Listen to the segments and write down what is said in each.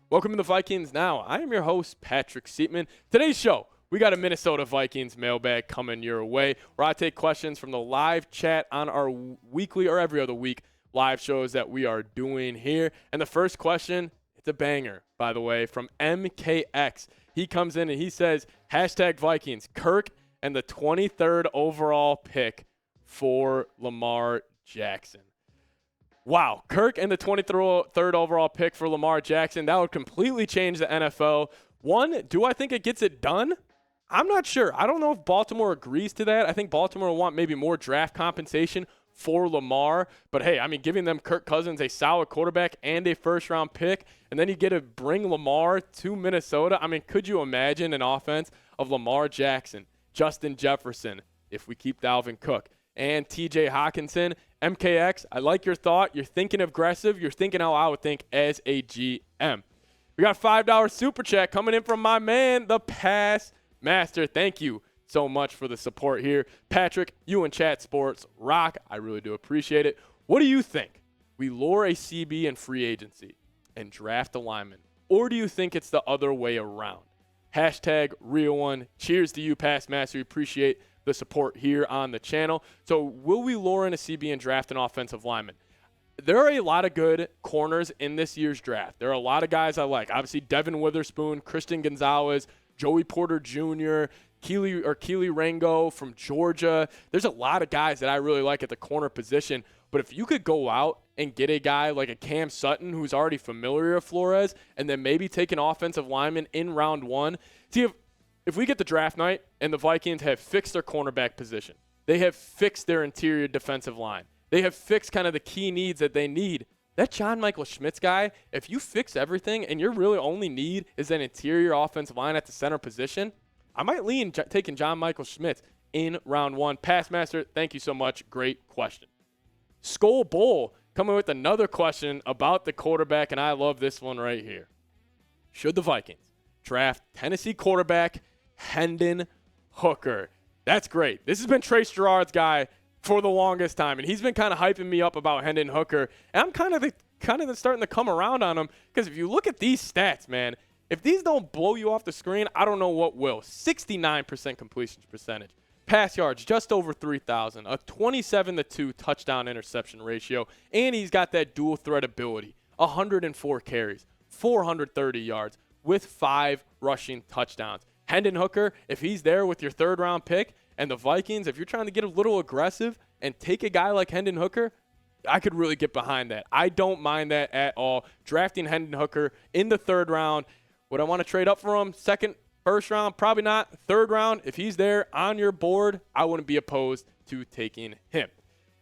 Welcome to the Vikings Now. I am your host, Patrick Siepman. Today's show, we got a Minnesota Vikings mailbag coming your way where I take questions from the live chat on our weekly or every other week live shows that we are doing here. And the first question, it's a banger, by the way, from MKX. He comes in and he says, #Vikings, Kirk and the 23rd overall pick for Lamar Jackson. Wow, Kirk and the 23rd overall pick for Lamar Jackson. That would completely change the NFL. One, do I think it gets it done? I'm not sure. I don't know if Baltimore agrees to that. I think Baltimore will want maybe more draft compensation for Lamar. But, hey, I mean, giving them Kirk Cousins, a solid quarterback, and a first-round pick, and then you get to bring Lamar to Minnesota. I mean, could you imagine an offense of Lamar Jackson, Justin Jefferson, if we keep Dalvin Cook, and TJ Hawkinson? MKX, I like your thought. You're thinking aggressive. You're thinking how I would think as a GM. We got a $5 super chat coming in from my man, the Pass Master. Thank you so much for the support here. Patrick, you and Chat Sports rock. I really do appreciate it. What do you think? We lure a CB in free agency and draft a lineman? Or do you think it's the other way around? #real one. Cheers to you, Pass Master. We appreciate the support here on the channel. So will we lure in a CB and draft an offensive lineman? There are a lot of good corners in this year's draft. There are a lot of guys I like. Obviously, Devin Witherspoon, Christian Gonzalez, Joey Porter Jr., Keely Rango from Georgia. There's a lot of guys that I really like at the corner position. But if you could go out and get a guy like a Cam Sutton who's already familiar with Flores and then maybe take an offensive lineman in round one. See, if we get the draft night and the Vikings have fixed their cornerback position, they have fixed their interior defensive line, they have fixed kind of the key needs that they need, that John Michael Schmitz guy, if you fix everything and your really only need is an interior offensive line at the center position, I might lean taking John Michael Schmitz in round one. Pass Master, thank you so much. Great question. Skull Bowl coming with another question about the quarterback, and I love this one right here. Should the Vikings draft Tennessee quarterback Hendon Hooker? That's great. This has been Trace Gerard's guy for the longest time, and he's been kind of hyping me up about Hendon Hooker, and I'm kind of starting to come around on him because if you look at these stats, man, if these don't blow you off the screen, I don't know what will. 69% completion percentage. Pass yards just over 3,000, a 27-2 touchdown interception ratio, and he's got that dual threat ability. 104 carries, 430 yards with 5 rushing touchdowns. Hendon Hooker, if he's there with your third-round pick, and the Vikings, if you're trying to get a little aggressive and take a guy like Hendon Hooker, I could really get behind that. I don't mind that at all. Drafting Hendon Hooker in the third round, would I want to trade up for him? Second, first round? Probably not. Third round, if he's there on your board, I wouldn't be opposed to taking him.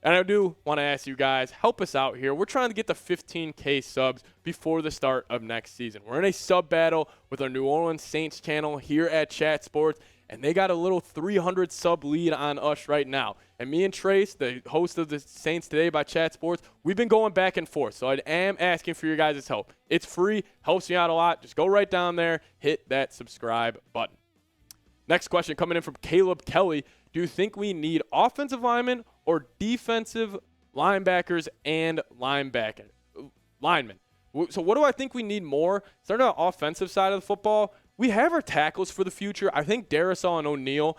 And I do want to ask you guys, help us out here. We're trying to get the 15K subs before the start of next season. We're in a sub battle with our New Orleans Saints channel here at Chat Sports, and they got a little 300 sub lead on us right now. And me and Trace, the host of the Saints Today by Chat Sports, we've been going back and forth. So I am asking for your guys' help. It's free, helps me out a lot. Just go right down there, hit that subscribe button. Next question coming in from Caleb Kelly. Do you think we need offensive linemen or defensive linebackers and linemen? So what do I think we need more? Starting on the offensive side of the football, we have our tackles for the future. I think Darrisaw and O'Neal,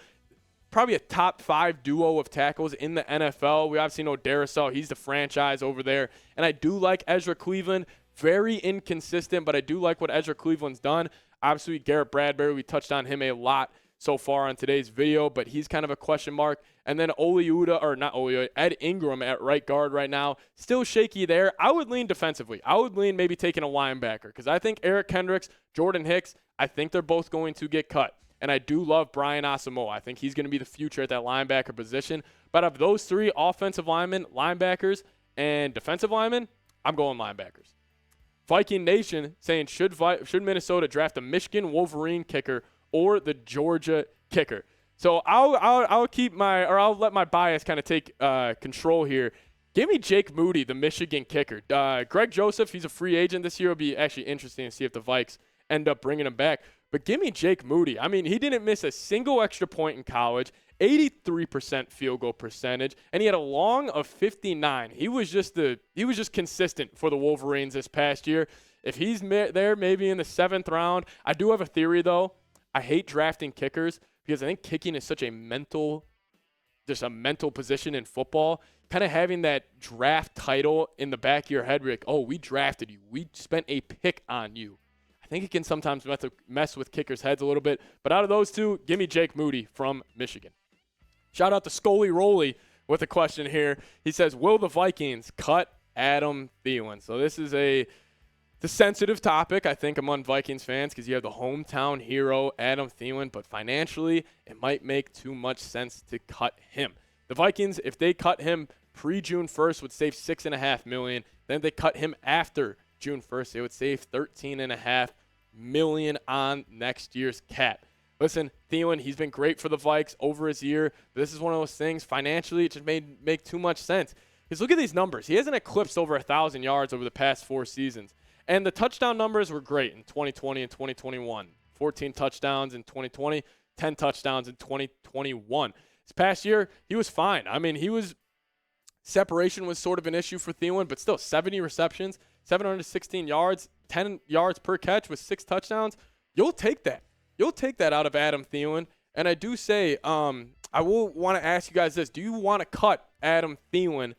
probably a top 5 duo of tackles in the NFL. We obviously know Darrisaw. He's the franchise over there. And I do like Ezra Cleveland. Very inconsistent, but I do like what Ezra Cleveland's done. Obviously, Garrett Bradbury, we touched on him a lot so far on today's video, but he's kind of a question mark. And then Ed Ingram at right guard right now, still shaky there. I would lean defensively. I would lean maybe taking a linebacker because I think Eric Kendricks, Jordan Hicks, I think they're both going to get cut. And I do love Brian Asamoah. I think he's going to be the future at that linebacker position. But of those 3 offensive linemen, linebackers, and defensive linemen, I'm going linebackers. Viking Nation saying, should Minnesota draft a Michigan Wolverine kicker or the Georgia kicker? So I'll let my bias kind of take control here. Give me Jake Moody, the Michigan kicker. Greg Joseph, he's a free agent this year. It'll be actually interesting to see if the Vikes end up bringing him back. But give me Jake Moody. I mean, he didn't miss a single extra point in college, 83% field goal percentage, and he had a long of 59. He was just consistent for the Wolverines this past year. If he's there maybe in the 7th round, I do have a theory, though. I hate drafting kickers because I think kicking is such a mental position in football. Kind of having that draft title in the back of your head, like, oh, we drafted you. We spent a pick on you. I think it can sometimes mess with kickers' heads a little bit. But out of those two, give me Jake Moody from Michigan. Shout out to Scully Roley with a question here. He says, will the Vikings cut Adam Thielen? So this is a sensitive topic, I think, among Vikings fans because you have the hometown hero, Adam Thielen, but financially, it might make too much sense to cut him. The Vikings, if they cut him pre-June 1st, would save $6.5 million. Then if they cut him after June 1st, they would save $13.5 million on next year's cap. Listen, Thielen, he's been great for the Vikes over his year. But this is one of those things, financially, it just make too much sense. Because look at these numbers. He hasn't eclipsed over 1,000 yards over the past 4 seasons. And the touchdown numbers were great in 2020 and 2021. 14 touchdowns in 2020, 10 touchdowns in 2021. This past year, he was fine. I mean, separation was sort of an issue for Thielen, but still 70 receptions, 716 yards, 10 yards per catch with 6 touchdowns. You'll take that. You'll take that out of Adam Thielen. And I do say, I will want to ask you guys this. Do you want to cut Adam Thielen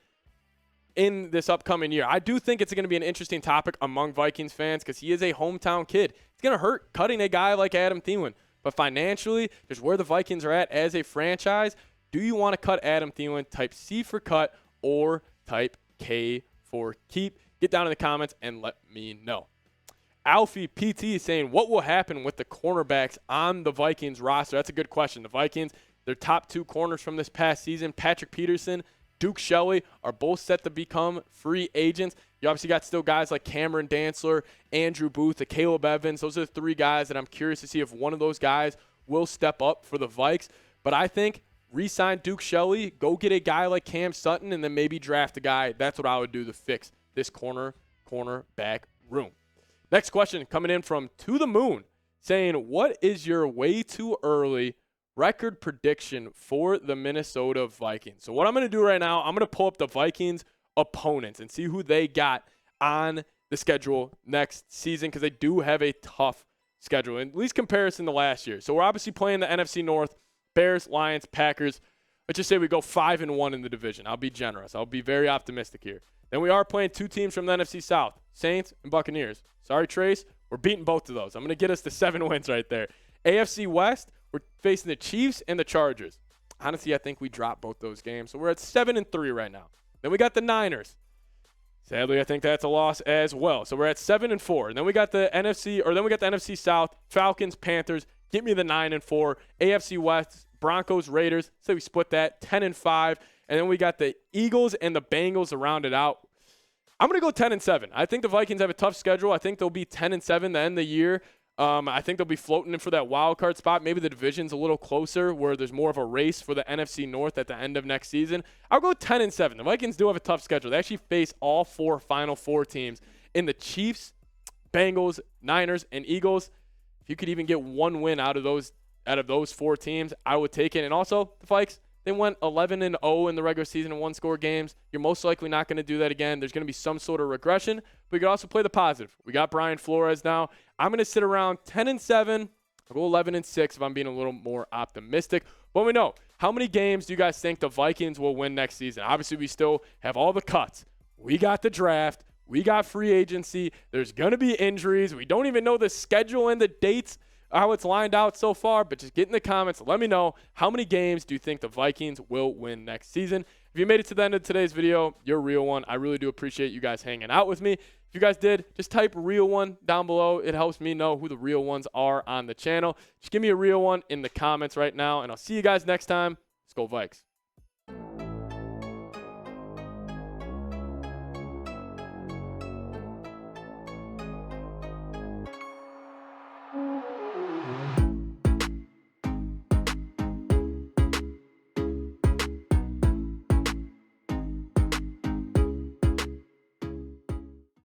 in this upcoming year? I do think it's going to be an interesting topic among Vikings fans because he is a hometown kid. It's going to hurt cutting a guy like Adam Thielen. But financially, just where the Vikings are at as a franchise, do you want to cut Adam Thielen? Type C for cut or type K for keep. Get down in the comments and let me know. Alfie PT is saying, what will happen with the cornerbacks on the Vikings roster? That's a good question. The Vikings, their top 2 corners from this past season, Patrick Peterson, Duke Shelley, are both set to become free agents. You obviously got still guys like Cameron Dantzler, Andrew Booth, Caleb Evans. Those are the 3 guys that I'm curious to see if one of those guys will step up for the Vikes. But I think re-sign Duke Shelley, go get a guy like Cam Sutton, and then maybe draft a guy. That's what I would do to fix this cornerback room. Next question coming in from To The Moon, saying, what is your way too early record prediction for the Minnesota Vikings? So what I'm going to do right now, I'm going to pull up the Vikings opponents and see who they got on the schedule next season because they do have a tough schedule, at least comparison to last year. So we're obviously playing the NFC North, Bears, Lions, Packers. Let's just say we go 5-1 in the division. I'll be generous. I'll be very optimistic here. Then we are playing 2 teams from the NFC South, Saints and Buccaneers. Sorry, Trace. We're beating both of those. I'm going to get us to 7 wins right there. AFC West, we're facing the Chiefs and the Chargers. Honestly, I think we dropped both those games. So we're at 7-3 right now. Then we got the Niners. Sadly, I think that's a loss as well. So we're at 7-4. And then we got the NFC South, Falcons, Panthers. Get me the 9-4. AFC West, Broncos, Raiders. So we split that 10-5. And then we got the Eagles and the Bengals to round it out. I'm going to go 10-7. I think the Vikings have a tough schedule. I think they'll be 10-7 to end the year. I think they'll be floating in for that wild card spot. Maybe the division's a little closer where there's more of a race for the NFC North at the end of next season. I'll go 10-7. The Vikings do have a tough schedule. They actually face all 4 Final Four teams in the Chiefs, Bengals, Niners, and Eagles. If you could even get 1 win out of those 4 teams, I would take it. And also, the Vikes, they went 11-0 in the regular season in 1-score games. You're most likely not going to do that again. There's going to be some sort of regression, but you could also play the positive. We got Brian Flores now. I'm going to sit around 10-7. I'll go 11-6 if I'm being a little more optimistic. But we know, how many games do you guys think the Vikings will win next season? Obviously, we still have all the cuts. We got the draft. We got free agency. There's going to be injuries. We don't even know the schedule and the dates, how it's lined out so far, but just get in the comments. Let me know, how many games do you think the Vikings will win next season? If you made it to the end of today's video, you're a real one. I really do appreciate you guys hanging out with me. If you guys did, just type real one down below. It helps me know who the real ones are on the channel. Just give me a real one in the comments right now, and I'll see you guys next time. Let's go Vikes.